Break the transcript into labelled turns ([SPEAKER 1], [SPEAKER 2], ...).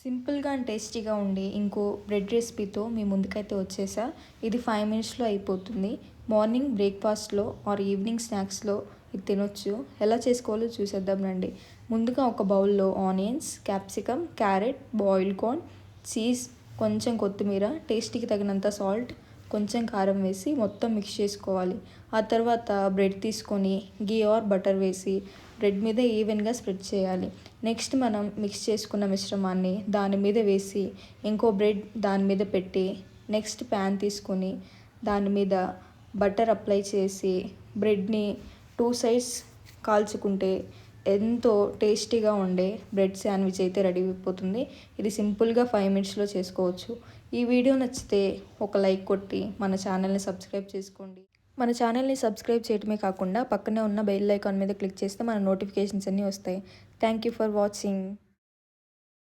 [SPEAKER 1] సింపుల్‌గా అండ్ టేస్టీగా ఉండే ఇంకో బ్రెడ్ రెసిపీతో మీ ముందుకైతే వచ్చేసా. ఇది 5 మినిట్స్‌లో అయిపోతుంది. మార్నింగ్ బ్రేక్‌ఫాస్ట్‌లో ఆర్ ఈవినింగ్ స్నాక్స్‌లో ఇది తినొచ్చు. ఎలా చేసుకోవాలో చూసేద్దాం రండి. ముందుగా ఒక బౌల్‌లో onions, capsicum, carrot, boiled corn, cheese, కొంచెం కొత్తిమీర, టేస్ట్‌కి తగినంత సాల్ట్, కొంచెం కారం వేసి మొత్తం మిక్స్ చేసుకోవాలి. ఆ తర్వాత బ్రెడ్ తీసుకొని ఘీ ఆర్ బటర్ వేసి బ్రెడ్ మీద ఈవెన్గా స్ప్రెడ్ చేయాలి. నెక్స్ట్ మనం మిక్స్ చేసుకున్న మిశ్రమాన్ని దాని మీద వేసి ఇంకో బ్రెడ్ దాని మీద పెట్టి నెక్స్ట్ ప్యాన్ తీసుకొని దాని మీద బటర్ అప్లై చేసి బ్రెడ్ని 2 సైడ్స్ కాల్చుకుంటే ఎంతో టేస్టీగా ఉండే బ్రెడ్ శాండ్విచ్ అయితే రెడీ అయిపోతుంది. ఇది సింపుల్గా 5 మినిట్స్లో చేసుకోవచ్చు. ఈ వీడియో నచ్చితే ఒక లైక్ కొట్టి మన ఛానల్ని సబ్స్క్రైబ్ చేసుకోండి. మన ఛానల్ని సబ్స్క్రైబ్ చేయడమే కాకుండా పక్కనే ఉన్న బెల్ ఐకాన్ మీద క్లిక్ చేస్తే మన నోటిఫికేషన్స్ అన్నీ వస్తాయి. Thank you for watching.